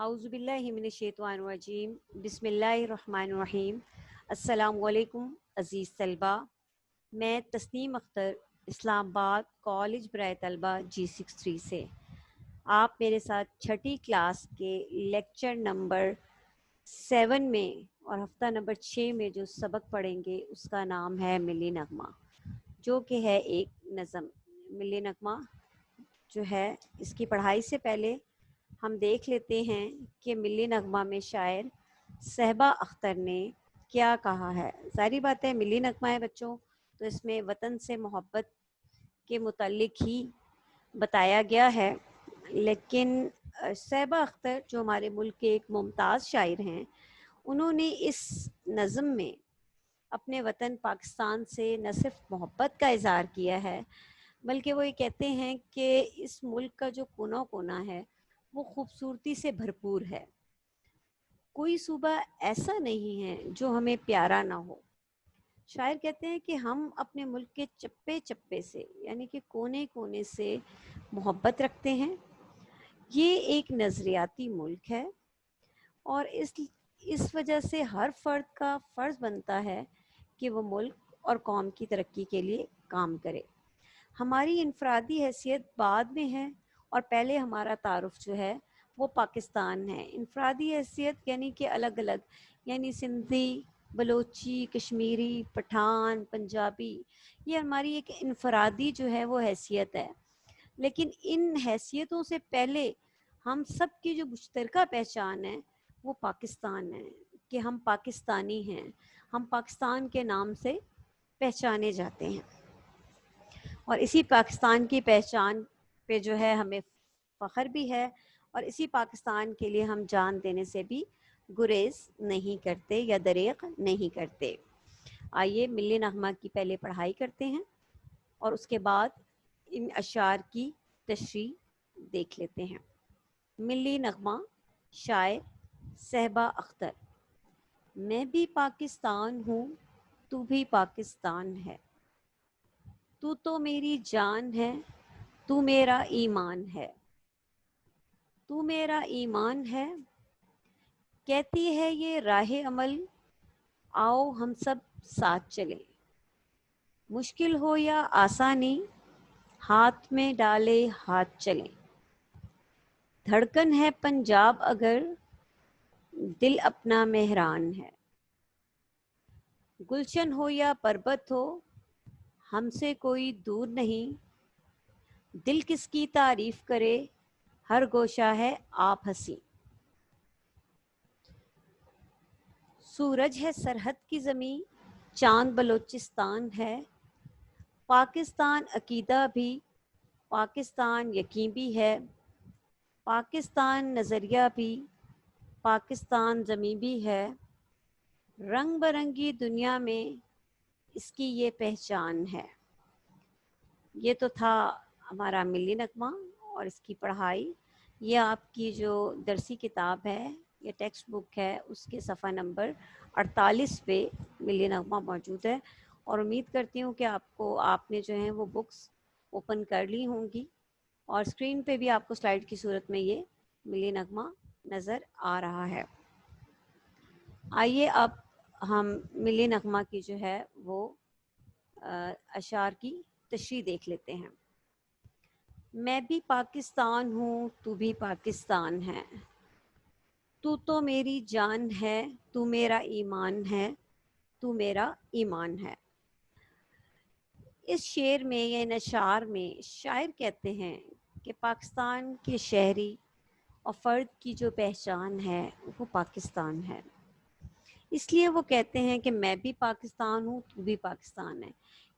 اعوذ باللہ من الشیطان الرجیم بسم اللہ الرحمن الرحیم۔ السلام علیکم عزیز طلبہ، میں تسنیم اختر اسلام آباد کالج برائے طلبہ G63 سے آپ میرے ساتھ چھٹی کلاس کے لیکچر نمبر 7 میں اور ہفتہ نمبر 6 میں جو سبق پڑھیں گے اس کا نام ہے ملی نغمہ، جو کہ ہے ایک نظم۔ ملی نغمہ جو ہے اس کی پڑھائی سے پہلے ہم دیکھ لیتے ہیں کہ ملی نغمہ میں شاعر صحبا اختر نے کیا کہا ہے۔ ظاہری بات ہے ملی نغمہ ہے بچوں، تو اس میں وطن سے محبت کے متعلق ہی بتایا گیا ہے، لیکن صحبا اختر جو ہمارے ملک کے ایک ممتاز شاعر ہیں، انہوں نے اس نظم میں اپنے وطن پاکستان سے نہ صرف محبت کا اظہار کیا ہے، بلکہ وہ یہ کہتے ہیں کہ اس ملک کا جو کونا کونا ہے وہ خوبصورتی سے بھرپور ہے، کوئی صوبہ ایسا نہیں ہے جو ہمیں پیارا نہ ہو۔ شاعر کہتے ہیں کہ ہم اپنے ملک کے چپے چپے سے یعنی کہ کونے کونے سے محبت رکھتے ہیں۔ یہ ایک نظریاتی ملک ہے اور اس وجہ سے ہر فرد کا فرض بنتا ہے کہ وہ ملک اور قوم کی ترقی کے لیے کام کرے۔ ہماری انفرادی حیثیت بعد میں ہے اور پہلے ہمارا تعارف جو ہے وہ پاکستان ہے۔ انفرادی حیثیت یعنی کہ الگ الگ، یعنی سندھی، بلوچی، کشمیری، پٹھان، پنجابی، یہ ہماری ایک انفرادی جو ہے وہ حیثیت ہے، لیکن ان حیثیتوں سے پہلے ہم سب کی جو مشترکہ پہچان ہے وہ پاکستان ہے، کہ ہم پاکستانی ہیں، ہم پاکستان کے نام سے پہچانے جاتے ہیں، اور اسی پاکستان کی پہچان پہ جو ہے ہمیں فخر بھی ہے، اور اسی پاکستان کے لیے ہم جان دینے سے بھی گریز نہیں کرتے یا دریغ نہیں کرتے۔ آئیے ملی نغمہ کی پہلے پڑھائی کرتے ہیں اور اس کے بعد ان اشعار کی تشریح دیکھ لیتے ہیں۔ ملی نغمہ، شاعر صحبا اختر۔ میں بھی پاکستان ہوں، تو بھی پاکستان ہے، تو میری جان ہے، تو میرا ایمان ہے، تو میرا ایمان ہے، کہتی ہے یہ راہ عمل، آؤ ہم سب ساتھ چلیں، مشکل ہو یا آسانی، ہاتھ میں ڈالے ہاتھ چلیں، دھڑکن ہے پنجاب اگر، دل اپنا مہران ہے، گلشن ہو یا پربت ہو، ہم سے کوئی دور نہیں، دل کس کی تعریف کرے، ہر گوشہ ہے آپ ہنسی، سورج ہے سرحد کی زمیں، چاند بلوچستان ہے، پاکستان عقیدہ بھی، پاکستان یقین بھی ہے، پاکستان نظریہ بھی، پاکستان زمیں بھی ہے، رنگ برنگی دنیا میں اس کی یہ پہچان ہے۔ یہ تو تھا ہمارا ملی نغمہ اور اس کی پڑھائی۔ یہ آپ کی جو درسی کتاب ہے، یہ ٹیکسٹ بک ہے، اس کے صفحہ نمبر 48 پہ ملی نغمہ موجود ہے، اور امید کرتی ہوں کہ آپ نے جو ہیں وہ بکس اوپن کر لی ہوں گی، اور اسکرین پہ بھی آپ کو سلائیڈ کی صورت میں یہ ملی نغمہ نظر آ رہا ہے۔ آئیے اب ہم ملی نغمہ کی جو ہے وہ اشعار کی تشریح دیکھ لیتے ہیں۔ میں بھی پاکستان ہوں، تو بھی پاکستان ہے، تو میری جان ہے، تو میرا ایمان ہے، تو میرا ایمان ہے۔ اس شعر میں یا ان اشعار میں شاعر کہتے ہیں کہ پاکستان کے شہری اور فرد کی جو پہچان ہے وہ پاکستان ہے، اس لیے وہ کہتے ہیں کہ میں بھی پاکستان ہوں، تو بھی پاکستان ہے،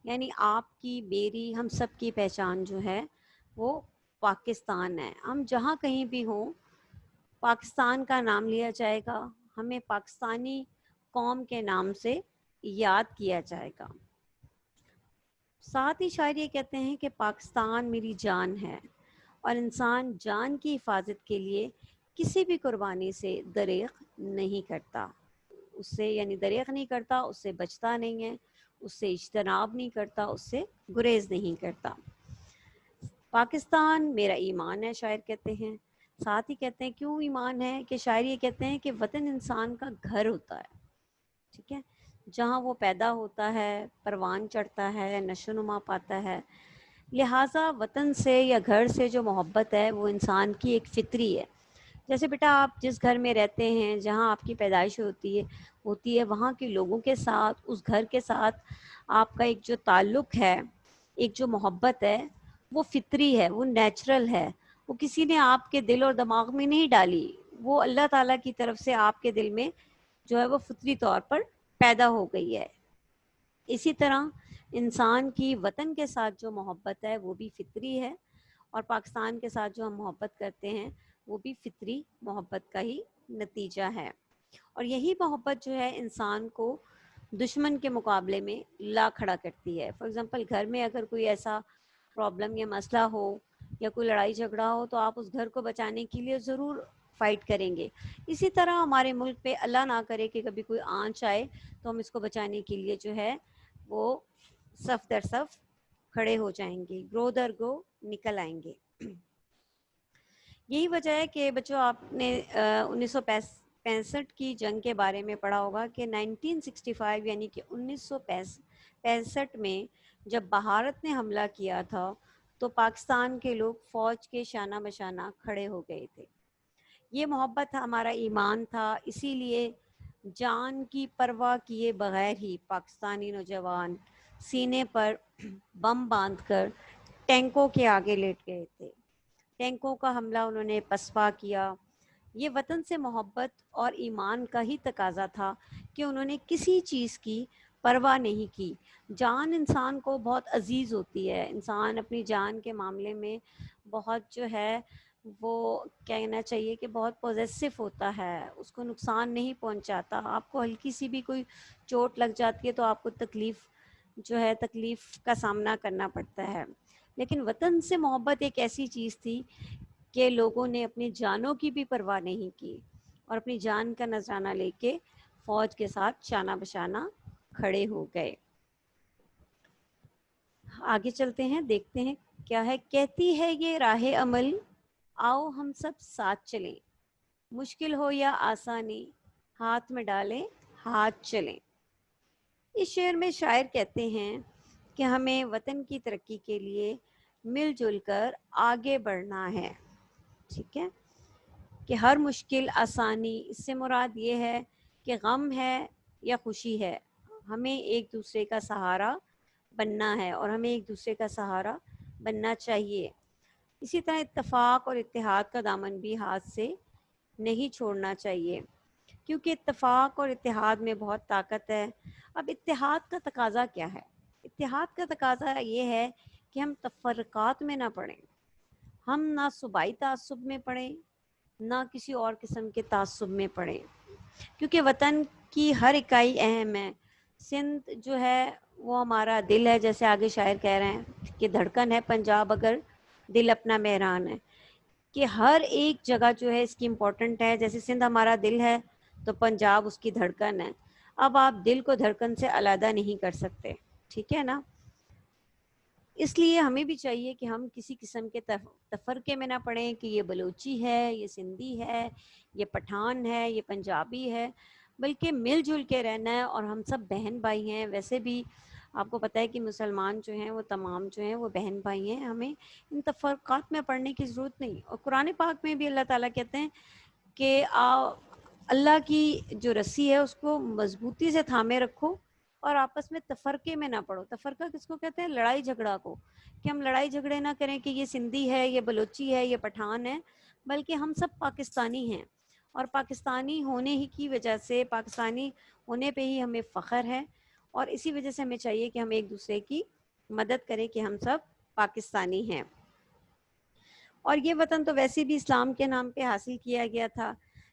یعنی آپ کی، میری، ہم سب کی پہچان جو ہے وہ پاکستان ہے۔ ہم جہاں کہیں بھی ہوں پاکستان کا نام لیا جائے گا، ہمیں پاکستانی قوم کے نام سے یاد کیا جائے گا۔ ساتھ ہی شاعر یہ کہتے ہیں کہ پاکستان میری جان ہے، اور انسان جان کی حفاظت کے لیے کسی بھی قربانی سے دریغ نہیں کرتا، اس سے یعنی دریغ نہیں کرتا، اس سے بچتا نہیں ہے، اس سے اجتناب نہیں کرتا، اس سے گریز نہیں کرتا۔ پاکستان میرا ایمان ہے، شاعر کہتے ہیں، ساتھ ہی کہتے ہیں کیوں ایمان ہے کہ شاعر یہ کہتے ہیں کہ وطن انسان کا گھر ہوتا ہے، ٹھیک ہے، جہاں وہ پیدا ہوتا ہے، پروان چڑھتا ہے، نشو نما پاتا ہے۔ لہٰذا وطن سے یا گھر سے جو محبت ہے وہ انسان کی ایک فطری ہے۔ جیسے بیٹا آپ جس گھر میں رہتے ہیں، جہاں آپ کی پیدائش ہوتی ہے وہاں کے لوگوں کے ساتھ، اس گھر کے ساتھ آپ کا ایک جو تعلق ہے، ایک جو محبت ہے، وہ فطری ہے، وہ نیچرل ہے، وہ کسی نے آپ کے دل اور دماغ میں نہیں ڈالی، وہ اللہ تعالیٰ کی طرف سے آپ کے دل میں جو ہے وہ فطری طور پر پیدا ہو گئی ہے۔ اسی طرح انسان کی وطن کے ساتھ جو محبت ہے وہ بھی فطری ہے، اور پاکستان کے ساتھ جو ہم محبت کرتے ہیں وہ بھی فطری محبت کا ہی نتیجہ ہے۔ اور یہی محبت جو ہے انسان کو دشمن کے مقابلے میں لا کھڑا کرتی ہے۔ فار ایگزامپل گھر میں اگر کوئی ایسا پرابلم یا مسئلہ ہو یا کوئی لڑائی جھگڑا ہو تو آپ اس گھر کو بچانے کے لیے ضرور فائٹ کریں گے۔ اسی طرح ہمارے ملک پہ اللہ نہ کرے کہ کبھی کوئی آنچ آئے تو ہم اس کو بچانے کے لیے جو ہے وہ صف در صف کھڑے ہو جائیں گے، گرو در گرو نکل آئیں گے۔ یہی وجہ ہے کہ بچوں آپ نے 1965 کی جنگ کے بارے میں پڑھا ہوگا کہ 1965 یعنی کہ 1965 میں جب بھارت نے حملہ کیا تھا تو پاکستان کے لوگ فوج کے شانہ بشانہ کھڑے ہو گئے تھے۔ یہ محبت ہمارا ایمان تھا، اسی لیے جان کی پرواہ کیے بغیر ہی پاکستانی نوجوان سینے پر بم باندھ کر ٹینکوں کے آگے لیٹ گئے تھے۔ ٹینکوں کا حملہ انہوں نے پسپا کیا۔ یہ وطن سے محبت اور ایمان کا ہی تقاضا تھا کہ انہوں نے کسی چیز کی پرواہ نہیں کی۔ جان انسان کو بہت عزیز ہوتی ہے، انسان اپنی جان کے معاملے میں بہت جو ہے وہ کہنا چاہیے کہ بہت پوزیسو ہوتا ہے، اس کو نقصان نہیں پہنچاتا۔ آپ کو ہلکی سی بھی کوئی چوٹ لگ جاتی ہے تو آپ کو تکلیف کا سامنا کرنا پڑتا ہے، لیکن وطن سے محبت ایک ایسی چیز تھی کہ لوگوں نے اپنی جانوں کی بھی پرواہ نہیں کی اور اپنی جان کا نذرانہ لے کے فوج کے ساتھ شانہ بشانہ کھڑے ہو گئے۔ آگے چلتے ہیں، دیکھتے ہیں کیا ہے۔ کہتی ہے یہ راہ عمل، آؤ ہم سب ساتھ چلیں، مشکل ہو یا آسانی ہاتھ میں ڈالیں ہاتھ چلیں۔ اس شعر میں شاعر کہتے ہیں کہ ہمیں وطن کی ترقی کے لیے مل جل کر آگے بڑھنا ہے، ٹھیک ہے، کہ ہر مشکل آسانی، اس سے مراد یہ ہے کہ غم ہے یا خوشی ہے، ہمیں ایک دوسرے کا سہارا بننا ہے اور ہمیں ایک دوسرے کا سہارا بننا چاہیے۔ اسی طرح اتفاق اور اتحاد کا دامن بھی ہاتھ سے نہیں چھوڑنا چاہیے، کیونکہ اتفاق اور اتحاد میں بہت طاقت ہے۔ اب اتحاد کا تقاضا کیا ہے؟ اتحاد کا تقاضا یہ ہے کہ ہم تفرقات میں نہ پڑیں، ہم نہ صوبائی تعصب میں پڑیں، نہ کسی اور قسم کے تعصب میں پڑیں، کیونکہ وطن کی ہر اکائی اہم ہے۔ سندھ جو ہے وہ ہمارا دل ہے، جیسے آگے شاعر کہہ رہے ہیں کہ دھڑکن ہے پنجاب اگر دل اپنا مہران ہے، کہ ہر ایک جگہ جو ہے اس کی امپورٹنٹ ہے۔ جیسے سندھ ہمارا دل ہے تو پنجاب اس کی دھڑکن ہے۔ اب آپ دل کو دھڑکن سے علیحدہ نہیں کر سکتے، ٹھیک ہے نا؟ اس لیے ہمیں بھی چاہیے کہ ہم کسی قسم کے تفرقے میں نہ پڑیں کہ یہ بلوچی ہے، یہ سندھی ہے، یہ پٹھان ہے، یہ پنجابی ہے، بلکہ مل جل کے رہنا ہے، اور ہم سب بہن بھائی ہیں۔ ویسے بھی آپ کو پتہ ہے کہ مسلمان جو ہیں وہ تمام جو ہیں وہ بہن بھائی ہیں، ہمیں ان تفرقات میں پڑھنے کی ضرورت نہیں۔ اور قرآن پاک میں بھی اللہ تعالیٰ کہتے ہیں کہ اللہ کی جو رسی ہے اس کو مضبوطی سے تھامے رکھو اور آپس میں تفرقے میں نہ پڑو۔ تفرقہ کس کو کہتے ہیں؟ لڑائی جھگڑا کو، کہ ہم لڑائی جھگڑے نہ کریں کہ یہ سندھی ہے، یہ بلوچی ہے، یہ پٹھان ہے، بلکہ ہم سب پاکستانی ہیں، اور پاکستانی ہونے ہی کی وجہ سے، پاکستانی ہونے پہ ہی ہمیں فخر ہے، اور اسی وجہ سے ہمیں چاہیے کہ ہم ایک دوسرے کی مدد کریں کہ ہم سب پاکستانی ہیں۔ اور یہ وطن تو ویسے بھی اسلام کے نام پہ حاصل کیا گیا تھا،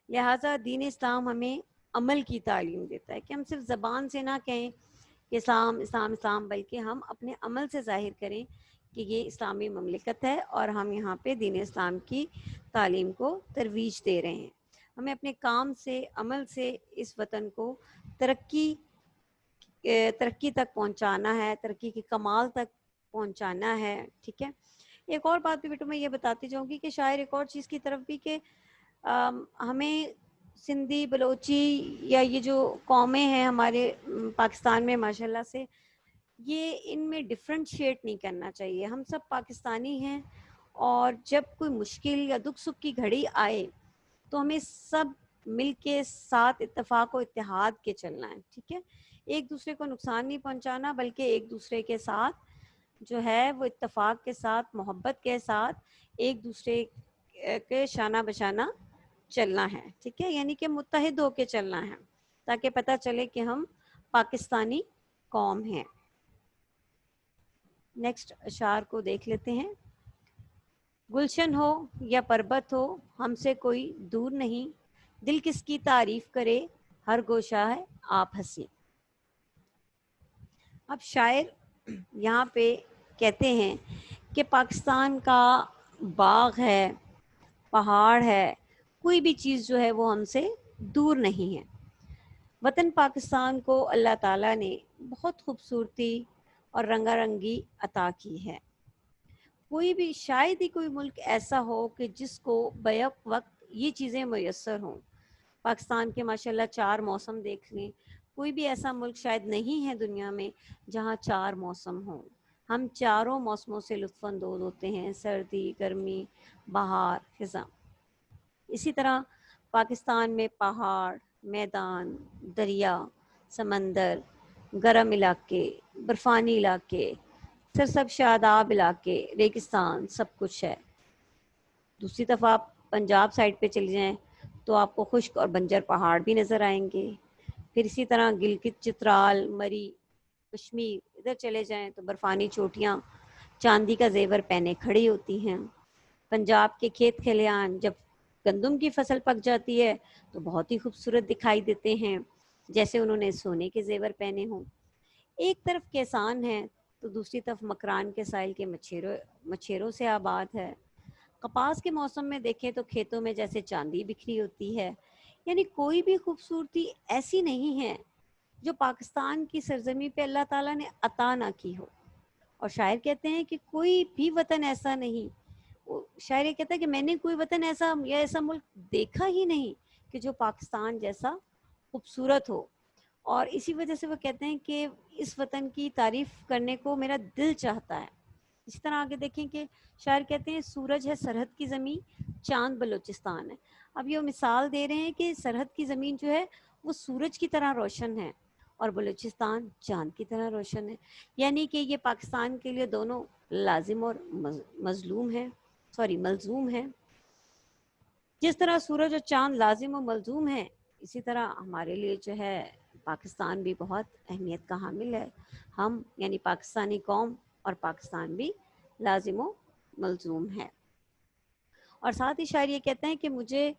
لہٰذا دین اسلام ہمیں عمل کی تعلیم دیتا ہے کہ ہم صرف زبان سے نہ کہیں کہ اسلام اسلام اسلام، بلکہ ہم اپنے عمل سے ظاہر کریں کہ یہ اسلامی مملکت ہے اور ہم یہاں پہ دین اسلام کی تعلیم کو ترویج دے رہے ہیں۔ ہمیں اپنے کام سے، عمل سے اس وطن کو ترقی تک پہنچانا ہے، ترقی کے کمال تک پہنچانا ہے، ٹھیک ہے۔ ایک اور بات بھی بیٹو میں یہ بتاتی جاؤں گی کہ شاعر ایک اور چیز کی طرف بھی کہ ہمیں سندھی بلوچی یا یہ جو قومیں ہیں ہمارے پاکستان میں ماشاءاللہ سے، یہ ان میں ڈفرینشیٹ نہیں کرنا چاہیے. ہم سب پاکستانی ہیں، اور جب کوئی مشکل یا دکھ سکھ کی گھڑی آئے تو ہمیں سب مل کے ساتھ اتفاق و اتحاد کے چلنا ہے. ٹھیک ہے، ایک دوسرے کو نقصان نہیں پہنچانا، بلکہ ایک دوسرے کے ساتھ جو ہے وہ اتفاق کے ساتھ، محبت کے ساتھ ایک دوسرے کے شانہ بشانہ چلنا ہے. ٹھیک ہے، یعنی کہ متحد ہو کے چلنا ہے، تاکہ پتہ چلے کہ ہم پاکستانی قوم ہیں. نیکسٹ اشعار کو دیکھ لیتے ہیں. گلشن ہو یا پربت ہو ہم سے کوئی دور نہیں، دل کس کی تعریف کرے ہر گوشہ ہے آپ ہنسی. اب شاعر یہاں پہ کہتے ہیں کہ پاکستان کا باغ ہے، پہاڑ ہے، کوئی بھی چیز جو ہے وہ ہم سے دور نہیں ہے. وطن پاکستان کو اللہ تعالیٰ نے بہت خوبصورتی اور رنگا رنگی عطا کی ہے. کوئی بھی شاید ہی کوئی ملک ایسا ہو کہ جس کو بیک وقت یہ چیزیں میسر ہوں. پاکستان کے ماشاءاللہ 4 موسم دیکھ لیں، کوئی بھی ایسا ملک شاید نہیں ہے دنیا میں جہاں 4 موسم ہوں. ہم چاروں موسموں سے لطف اندوز ہوتے ہیں، سردی، گرمی، بہار، خزاں. اسی طرح پاکستان میں پہاڑ، میدان، دریا، سمندر، گرم علاقے، برفانی علاقے، سرسب شاداب علاقے، ریگستان، سب کچھ ہے. دوسری طرف آپ پنجاب سائڈ پہ چلی جائیں تو آپ کو خشک اور بنجر پہاڑ بھی نظر آئیں گے. پھر اسی طرح گلگت، چترال، مری، کشمیر ادھر چلے جائیں تو برفانی چوٹیاں چاندی کا زیور پہنے کھڑی ہوتی ہیں. پنجاب کے کھیت کھلیان جب گندم کی فصل پک جاتی ہے تو بہت ہی خوبصورت دکھائی دیتے ہیں، جیسے انہوں نے سونے کے زیور پہنے ہوں. ایک طرف کیسان ہے تو دوسری طرف مکران کے ساحل کے مچھیروں سے آباد ہے. کپاس کے موسم میں دیکھیں تو کھیتوں میں جیسے چاندی بکھری ہوتی ہے. یعنی کوئی بھی خوبصورتی ایسی نہیں ہے جو پاکستان کی سرزمین پہ اللہ تعالیٰ نے عطا نہ کی ہو. اور شاعر کہتے ہیں کہ کوئی بھی وطن ایسا نہیں، شاعر یہ کہتا ہے کہ میں نے کوئی وطن ایسا یا ایسا ملک دیکھا ہی نہیں کہ جو پاکستان جیسا خوبصورت ہو. اور اسی وجہ سے وہ کہتے ہیں کہ اس وطن کی تعریف کرنے کو میرا دل چاہتا ہے. اسی طرح آگے دیکھیں کہ شاعر کہتے ہیں سورج ہے سرحد کی زمین، چاند بلوچستان ہے. اب یہ مثال دے رہے ہیں کہ سرحد کی زمین جو ہے وہ سورج کی طرح روشن ہے اور بلوچستان چاند کی طرح روشن ہے. یعنی کہ یہ پاکستان کے لیے دونوں لازم اور ملزوم ہے. جس طرح سورج اور چاند لازم و ملزوم ہیں، اسی طرح ہمارے لیے جو ہے پاکستان بھی بہت اہمیت کا حامل ہے. ہم یعنی پاکستانی قوم اور پاکستان بھی لازم و ملزوم ہے. اور ساتھ ہی شاعر یہ کہتے ہیں کہ مجھے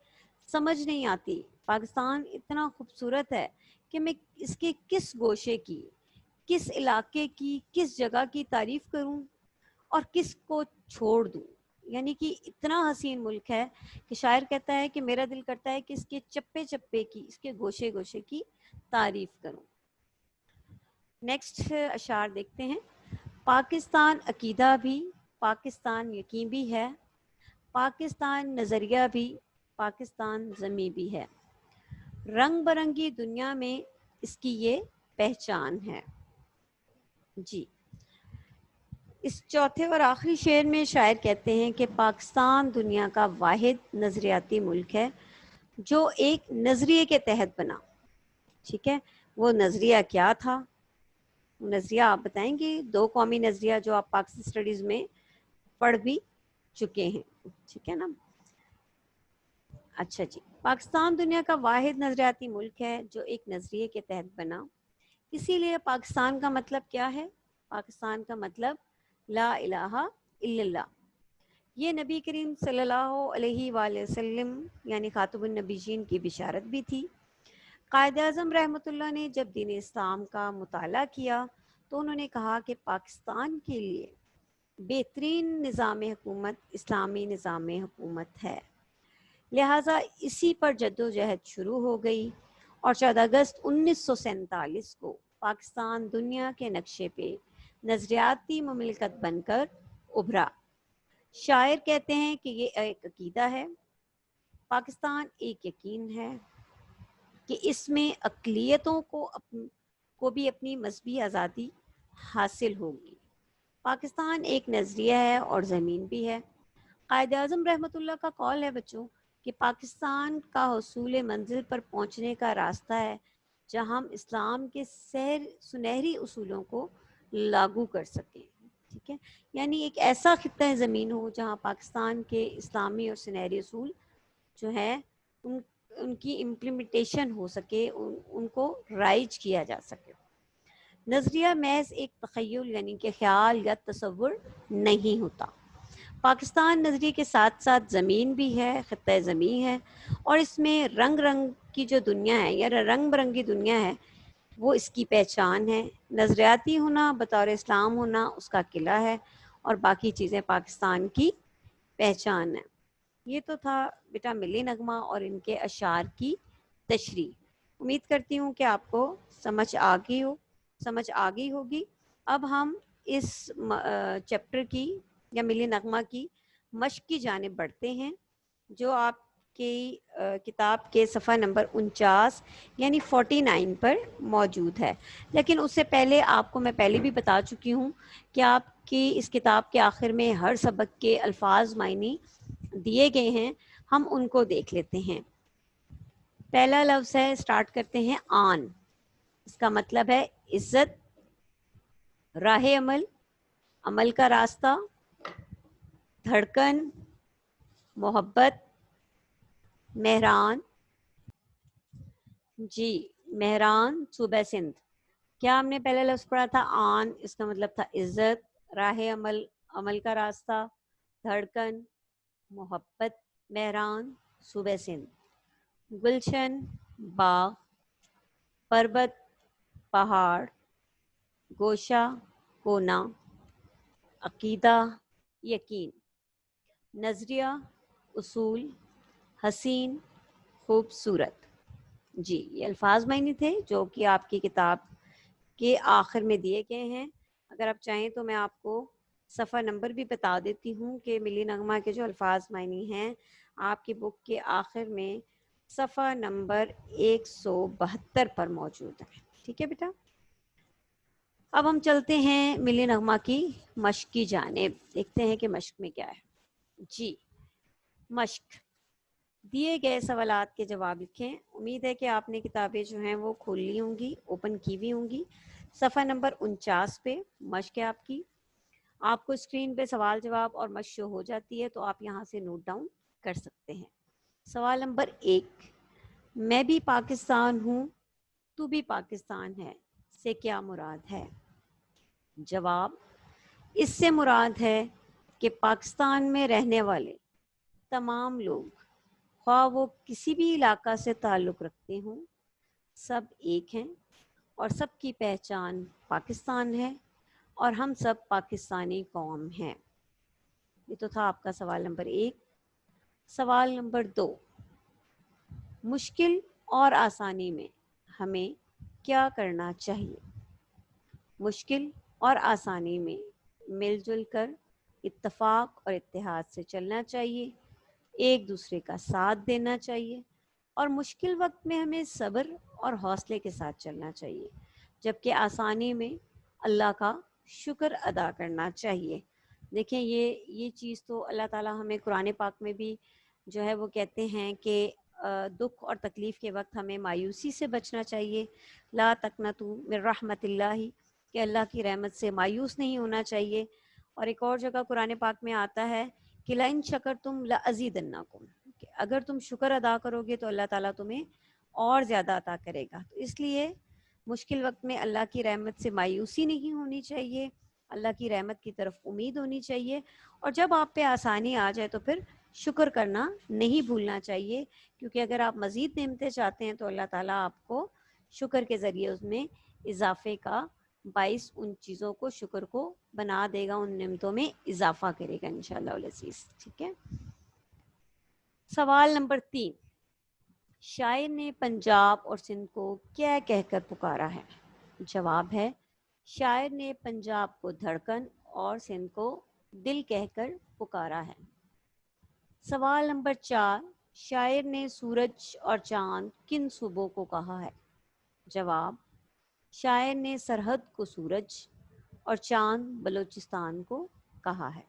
سمجھ نہیں آتی، پاکستان اتنا خوبصورت ہے کہ میں اس کے کس گوشے کی، کس علاقے کی، کس جگہ کی تعریف کروں اور کس کو چھوڑ دوں. یعنی کہ اتنا حسین ملک ہے کہ شاعر کہتا ہے کہ میرا دل کرتا ہے کہ اس کے چپے چپے کی، اس کے گوشے گوشے کی تعریف کروں. نیکسٹ اشعار دیکھتے ہیں. پاکستان عقیدہ بھی، پاکستان یقین بھی ہے، پاکستان نظریہ بھی، پاکستان زمیں بھی ہے، رنگ برنگی دنیا میں اس کی یہ پہچان ہے. جی، اس چوتھے اور آخری شعر میں شاعر کہتے ہیں کہ پاکستان دنیا کا واحد نظریاتی ملک ہے جو ایک نظریے کے تحت بنا. ٹھیک ہے، وہ نظریہ کیا تھا؟ نظریہ آپ بتائیں گے. 2 قومی نظریہ جو آپ پاکستان اسٹڈیز میں پڑھ بھی چکے ہیں. ٹھیک ہے نا. اچھا جی، پاکستان دنیا کا واحد نظریاتی ملک ہے جو ایک نظریے کے تحت بنا. اسی لیے پاکستان کا مطلب کیا ہے؟ پاکستان کا مطلب لا الہ الا اللہ. یہ نبی کریم صلی اللہ علیہ وآلہ وسلم یعنی خاتم النبیین کی بشارت بھی تھی. قائد اعظم رحمۃ اللہ نے جب دین اسلام کا مطالعہ کیا تو انہوں نے کہا کہ پاکستان کے لیے بہترین نظام حکومت اسلامی نظام حکومت ہے. لہٰذا اسی پر جدوجہد شروع ہو گئی اور 14 اگست 1947 کو پاکستان دنیا کے نقشے پہ نظریاتی مملکت بن کر ابھرا. شاعر کہتے ہیں کہ یہ ایک عقیدہ ہے، پاکستان ایک یقین ہے کہ اس میں اقلیتوں کو بھی اپنی مذہبی آزادی حاصل ہوگی۔ پاکستان ایک نظریہ ہے اور زمین بھی ہے۔ قائد اعظم رحمۃ اللہ کا قول ہے بچوں کہ پاکستان کا حصول منزل پر پہنچنے کا راستہ ہے جہاں ہم اسلام کے سنہری اصولوں کو لاگو کر سکیں۔ ٹھیک ہے، یعنی ایک ایسا خطہ زمین ہو جہاں پاکستان کے اسلامی اور سنہری اصول جو ہیں ان کی امپلیمنٹیشن ہو سکے، ان کو رائج کیا جا سکے۔ نظریہ محض ایک تخیل یعنی کہ خیال یا تصور نہیں ہوتا۔ پاکستان نظریے کے ساتھ ساتھ زمین بھی ہے، خطہ زمین ہے، اور اس میں رنگ رنگ کی جو دنیا ہے یا رنگ برنگی دنیا ہے وہ اس کی پہچان ہے۔ نظریاتی ہونا، بطور اسلام ہونا اس کا قلعہ ہے، اور باقی چیزیں پاکستان کی پہچان ہے۔ یہ تو تھا بیٹا ملی نغمہ اور ان کے اشعار کی تشریح۔ امید کرتی ہوں کہ آپ کو سمجھ آ گئی ہوگی۔ اب ہم اس چیپٹر کی یا ملی نغمہ کی مشق کی جانب بڑھتے ہیں، جو آپ کی کتاب کے صفحہ نمبر 49 یعنی 49 پر موجود ہے۔ لیکن اس سے پہلے آپ کو میں پہلے بھی بتا چکی ہوں کہ آپ کی اس کتاب کے آخر میں ہر سبق کے الفاظ معنی دیے گئے ہیں، ہم ان کو دیکھ لیتے ہیں۔ پہلا لفظ ہے، سٹارٹ کرتے ہیں، آن۔ اس کا مطلب ہے عزت، راہ عمل، عمل کا راستہ، دھڑکن، محبت، مہران۔ جی، مہران صوبہ سندھ۔ کیا ہم نے پہلا لفظ پڑھا تھا آن؟ اس کا مطلب تھا عزت، راہ عمل، عمل کا راستہ، دھڑکن، محبت، مہران صوبہ سندھ۔ گلشن باغ، پربت پہاڑ، گوشہ کونا، عقیدہ یقین، نظریہ اصول، حسین خوبصورت۔ جی، یہ الفاظ معنی تھے جو کہ آپ کی کتاب کے آخر میں دیے گئے ہیں۔ اگر آپ چاہیں تو میں آپ کو صفحہ نمبر بھی بتا دیتی ہوں کہ ملی نغمہ کے جو الفاظ معنی ہیں آپ کی بک کے آخر میں صفحہ نمبر 172 پر موجود ہے۔ ٹھیک ہے بیٹا، اب ہم چلتے ہیں ملی نغمہ کی مشق کی جانب، دیکھتے ہیں کہ مشق میں کیا ہے۔ جی، مشق، دیے گئے سوالات کے جواب لکھیں۔ امید ہے کہ آپ نے کتابیں جو ہیں وہ کھول لی ہوں گی، اوپن کی ہوئی ہوں گی۔ صفحہ نمبر 49 پہ مشق ہے آپ کی۔ آپ کو اسکرین پہ سوال جواب اور مشق شو ہو جاتی ہے تو آپ یہاں سے نوٹ ڈاؤن کر سکتے ہیں۔ سوال نمبر 1، میں بھی پاکستان ہوں، تو بھی پاکستان ہے سے کیا مراد ہے؟ جواب، اس سے مراد ہے کہ پاکستان میں رہنے والے تمام لوگ، خواہ وہ کسی بھی علاقہ سے تعلق رکھتے ہوں، سب ایک ہیں اور سب کی پہچان پاکستان ہے، اور ہم سب پاکستانی قوم ہیں۔ یہ تو تھا آپ کا سوال نمبر 1۔ سوال نمبر 2، مشکل اور آسانی میں ہمیں کیا کرنا چاہیے؟ مشکل اور آسانی میں مل جل کر اتفاق اور اتحاد سے چلنا چاہیے، ایک دوسرے کا ساتھ دینا چاہیے، اور مشکل وقت میں ہمیں صبر اور حوصلے کے ساتھ چلنا چاہیے، جبکہ آسانی میں اللہ کا شکر ادا کرنا چاہیے۔ دیکھیں یہ چیز تو اللہ تعالیٰ ہمیں قرآن پاک میں بھی جو ہے وہ کہتے ہیں کہ دکھ اور تکلیف کے وقت ہمیں مایوسی سے بچنا چاہیے، لا تقنطوا من رحمت اللہ، کہ اللہ کی رحمت سے مایوس نہیں ہونا چاہیے۔ اور ایک اور جگہ قرآن پاک میں آتا ہے کہ لَإِن شَكَرْتُمْ لَأَزِيدَنَّكُمْ، کہ اگر تم شکر ادا کرو گے تو اللہ تعالیٰ تمہیں اور زیادہ عطا کرے گا۔ تو اس لیے مشکل وقت میں اللہ کی رحمت سے مایوسی نہیں ہونی چاہیے، اللہ کی رحمت کی طرف امید ہونی چاہیے، اور جب آپ پہ آسانی آ جائے تو پھر شکر کرنا نہیں بھولنا چاہیے، کیونکہ اگر آپ مزید نعمتیں چاہتے ہیں تو اللہ تعالیٰ آپ کو شکر کے ذریعے اس میں اضافے کا باعث ان چیزوں کو، شکر کو بنا دے گا، ان نعمتوں میں اضافہ کرے گا انشاءاللہ العزیز۔ ٹھیک ہے، سوال نمبر 3، شاعر نے پنجاب اور سندھ کو کیا کہہ کر پکارا ہے؟ جواب ہے، شاعر نے پنجاب کو دھڑکن اور سندھ کو دل کہہ کر پکارا ہے۔ سوال نمبر 4، شاعر نے سورج اور چاند کن صوبوں کو کہا ہے؟ جواب، شاعر نے سرحد کو سورج اور چاند بلوچستان کو کہا ہے۔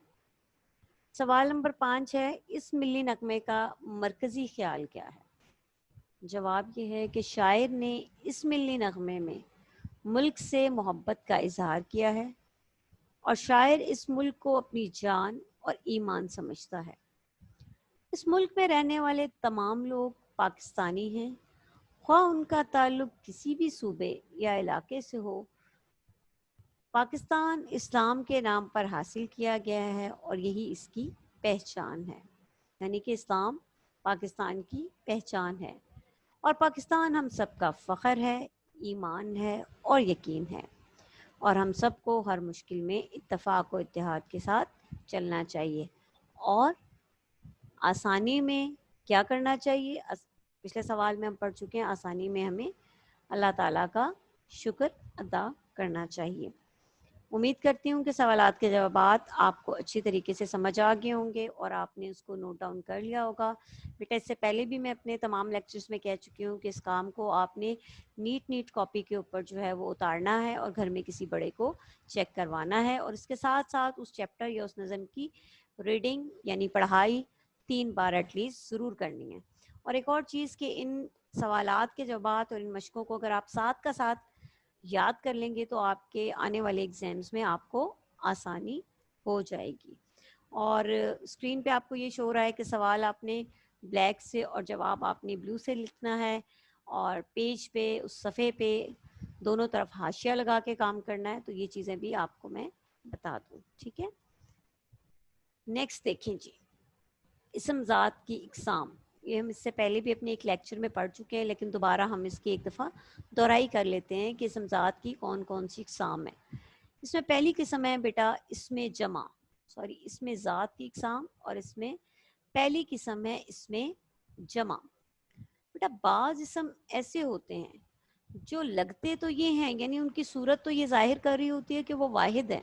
سوال نمبر 5 ہے، اس ملی نغمے کا مرکزی خیال کیا ہے؟ جواب یہ ہے کہ شاعر نے اس ملی نغمے میں ملک سے محبت کا اظہار کیا ہے اور شاعر اس ملک کو اپنی جان اور ایمان سمجھتا ہے۔ اس ملک میں رہنے والے تمام لوگ پاکستانی ہیں، خواہ ان کا تعلق کسی بھی صوبے یا علاقے سے ہو۔ پاکستان اسلام کے نام پر حاصل کیا گیا ہے اور یہی اس کی پہچان ہے، یعنی کہ اسلام پاکستان کی پہچان ہے اور پاکستان ہم سب کا فخر ہے، ایمان ہے اور یقین ہے، اور ہم سب کو ہر مشکل میں اتفاق و اتحاد کے ساتھ چلنا چاہیے اور آسانی میں کیا کرنا چاہیے؟ پچھلے سوال میں ہم پڑھ چکے ہیں، آسانی میں ہمیں اللہ تعالیٰ کا شکر ادا کرنا چاہیے۔ امید کرتی ہوں کہ سوالات کے جوابات آپ کو اچھی طریقے سے سمجھ آ گئے ہوں گے اور آپ نے اس کو نوٹ ڈاؤن کر لیا ہوگا۔ بیٹا اس سے پہلے بھی میں اپنے تمام لیکچرز میں کہہ چکی ہوں کہ اس کام کو آپ نے نیٹ کاپی کے اوپر جو ہے وہ اتارنا ہے اور گھر میں کسی بڑے کو چیک کروانا ہے، اور اس کے ساتھ ساتھ اس چیپٹر یا اس نظم کی ریڈنگ یعنی پڑھائی 3 بار ایٹ لیسٹ ضرور کرنی ہے۔ اور ایک اور چیز کہ ان سوالات کے جوابات اور ان مشقوں کو اگر آپ ساتھ کا ساتھ یاد کر لیں گے تو آپ کے آنے والے ایگزامز میں آپ کو آسانی ہو جائے گی۔ اور اسکرین پہ آپ کو یہ شو ہو رہا ہے کہ سوال آپ نے بلیک سے اور جواب آپ نے بلو سے لکھنا ہے، اور پیج پہ اس صفحے پہ دونوں طرف حاشیہ لگا کے کام کرنا ہے۔ تو یہ چیزیں بھی آپ کو میں بتا دوں، ٹھیک ہے؟ نیکسٹ دیکھیں جی، اسم ذات کی اقسام۔ یہ ہم اس سے پہلے بھی اپنے ایک لیکچر میں پڑھ چکے ہیں، لیکن دوبارہ ہم اس کی ایک دفعہ دہرائی کر لیتے ہیں کہ اسم ذات کی کون کون سی اقسام ہیں۔ اس میں پہلی قسم ہے بیٹا اسم ذات کی اقسام، اور اس میں پہلی قسم ہے اسم جمع۔ بیٹا بعض اسم ایسے ہوتے ہیں جو لگتے تو یہ ہیں، یعنی ان کی صورت تو یہ ظاہر کر رہی ہوتی ہے کہ وہ واحد ہیں،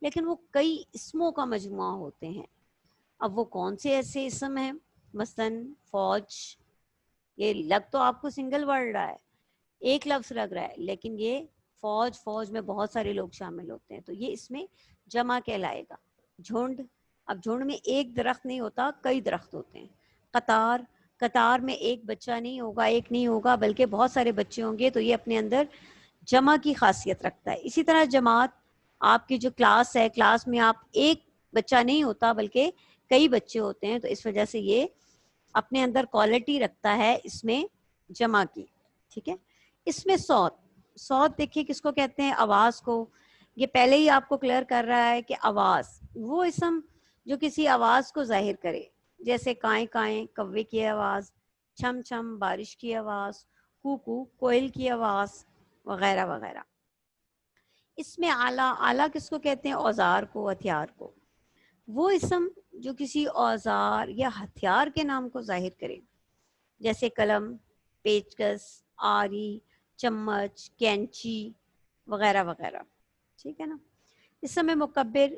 لیکن وہ کئی اسموں کا مجموعہ ہوتے ہیں۔ اب وہ کون سے ایسے اسم ہیں؟ مثلاً فوج، یہ لگ تو آپ کو سنگل ورڈ رہا ہے، ایک لفظ لگ رہا ہے، لیکن یہ فوج میں بہت سارے لوگ شامل ہوتے ہیں، تو یہ اس میں جمع کہلائے گا۔ جھنڈ، اب جھنڈ میں ایک درخت نہیں ہوتا، کئی درخت ہوتے ہیں۔ قطار میں ایک بچہ نہیں ہوگا، ایک نہیں ہوگا، بلکہ بہت سارے بچے ہوں گے، تو یہ اپنے اندر جمع کی خاصیت رکھتا ہے۔ اسی طرح جماعت، آپ کی جو کلاس ہے، کلاس میں آپ ایک بچہ نہیں ہوتا بلکہ کئی بچے ہوتے ہیں، تو اس وجہ سے یہ اپنے اندر کوالٹی رکھتا ہے اس میں جمع کی، ٹھیک ہے؟ اس میں صوت دیکھیے کس کو کہتے ہیں؟ آواز کو۔ یہ پہلے ہی آپ کو کلیئر کر رہا ہے کہ آواز وہ اسم جو کسی آواز کو ظاہر کرے، جیسے کائیں کائیں کوے کی آواز، چھم چھم بارش کی آواز، کوکو کوئل کی آواز، وغیرہ وغیرہ۔ اس میں آلہ کس کو کہتے ہیں؟ اوزار کو، ہتھیار کو۔ وہ اسم جو کسی اوزار یا ہتھیار کے نام کو ظاہر کرے، جیسے قلم، پیچکس، آری، چمچ، کینچی، وغیرہ وغیرہ، ٹھیک ہے نا؟ اس میں مکبر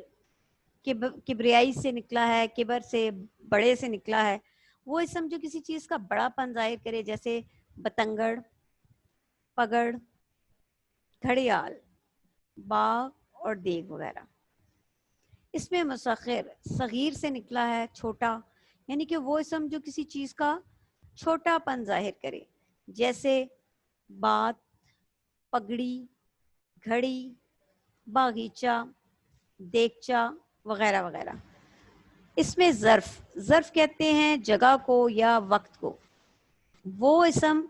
کبریائی سے نکلا ہے، کبر سے، بڑے سے نکلا ہے۔ وہ اسم جو کسی چیز کا بڑا پن ظاہر کرے، جیسے بتنگڑ، پگڑ، گھڑیال، باغ اور دیگ وغیرہ۔ اس میں مسخر صغیر سے نکلا ہے، چھوٹا، یعنی کہ وہ اسم جو کسی چیز کا چھوٹا پن ظاہر کرے، جیسے بات، پگڑی، گھڑی، باغیچہ، دیگچہ، وغیرہ وغیرہ۔ اس میں ظرف کہتے ہیں جگہ کو یا وقت کو۔ وہ اسم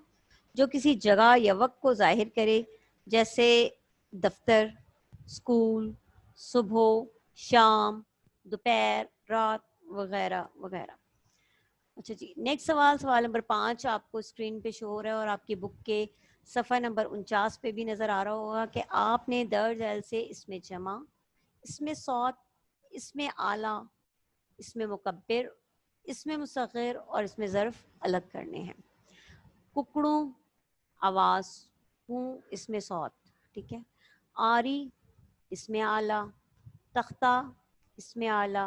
جو کسی جگہ یا وقت کو ظاہر کرے، جیسے دفتر، اسکول، صبح، شام، دوپہر، رات، وغیرہ وغیرہ۔ اچھا جی، نیکسٹ سوال نمبر 5 آپ کو اسکرین پہ شو ہو رہا ہے، اور آپ کی بک کے صفحہ نمبر 49 پہ بھی نظر آ رہا ہوگا کہ آپ نے درج ذیل سے اس میں جمع، اس میں صوت، اس میں آلہ، اس میں مکبر، اس میں مصغر اور اس میں ظرف الگ کرنے ہیں۔ ککڑوں آواز، ہوں اس میں صوت، ٹھیک ہے؟ آری اس میں آلہ، تختہ اس میں آلہ،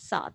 7।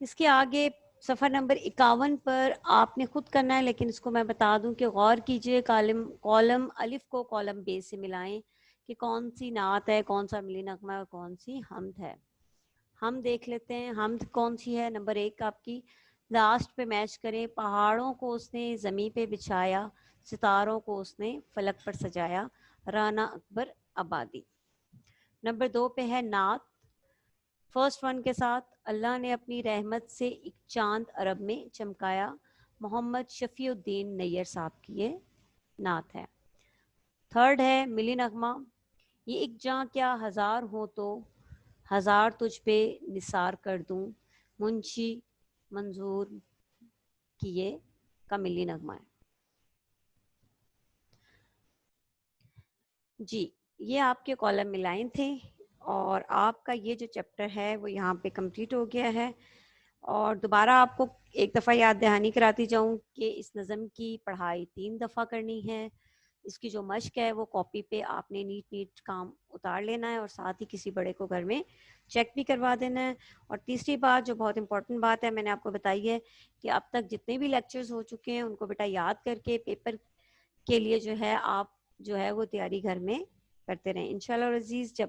اس کے آگے صفحہ نمبر 51 پر آپ نے خود کرنا ہے، لیکن اس کو میں بتا دوں کہ غور کیجئے، کالم الف کو کالم بے سے ملائیں کہ کون سی نعت ہے، کون سا ملی نغمہ ہے اور کون سی حمد ہے۔ ہم دیکھ لیتے ہیں حمد کون سی ہے۔ نمبر 1 آپ کی لاسٹ پہ میچ کریں، پہاڑوں کو اس نے زمیں پہ بچھایا، ستاروں کو اس نے فلک پر سجایا، رانا اکبر آبادی۔ نمبر 2 پہ ہے نعت، فرسٹ ون کے ساتھ اللہ نے اپنی رحمت سے ایک چاند عرب میں چمکایا، محمد شفیع الدین نییر صاحب کی یہ نعت ہے۔ تھرڈ ہے ملی نغمہ، یہ ایک جاں کیا ہزار ہو تو ہزار تجھ پہ نثار کر دوں، منشی منظور کی یہ کا ملی نغمہ ہے۔ جی یہ آپ کے کالم ملائن تھے اور آپ کا یہ جو چیپٹر ہے وہ یہاں پہ کمپلیٹ ہو گیا ہے۔ اور دوبارہ آپ کو ایک دفعہ یاد دہانی کراتی جاؤں کہ اس نظم کی پڑھائی 3 دفعہ کرنی ہے۔ اس کی جو مشق ہے وہ کاپی پہ آپ نے نیٹ کام اتار لینا ہے اور ساتھ ہی کسی بڑے کو گھر میں چیک بھی کروا دینا ہے۔ اور تیسری بات جو بہت امپورٹنٹ بات ہے میں نے آپ کو بتائی ہے کہ اب تک جتنے بھی لیکچرز ہو چکے ہیں ان کو بیٹا یاد کر کے پیپر کے لیے جو ہے آپ جو ہے وہ تیاری گھر میں کرتے رہیں۔ انشاءاللہ عزیز جب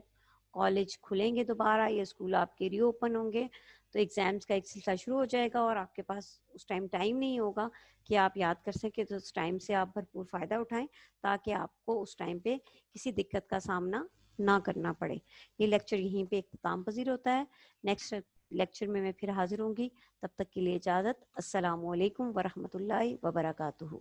کالج کھلیں گے دوبارہ یا اسکول آپ کے ری اوپن ہوں گے تو ایگزامس کا ایک سلسلہ شروع ہو جائے گا اور آپ کے پاس اس ٹائم نہیں ہوگا کہ آپ یاد کر سکیں، تو اس ٹائم سے آپ بھرپور فائدہ اٹھائیں تاکہ آپ کو اس ٹائم پہ کسی دقت کا سامنا نہ کرنا پڑے۔ یہ لیکچر یہیں پہ اختتام پذیر ہوتا ہے۔ نیکسٹ لیکچر میں پھر حاضر ہوں گی، تب تک کے لیے اجازت۔ السلام علیکم ورحمۃ اللہ وبرکاتہ۔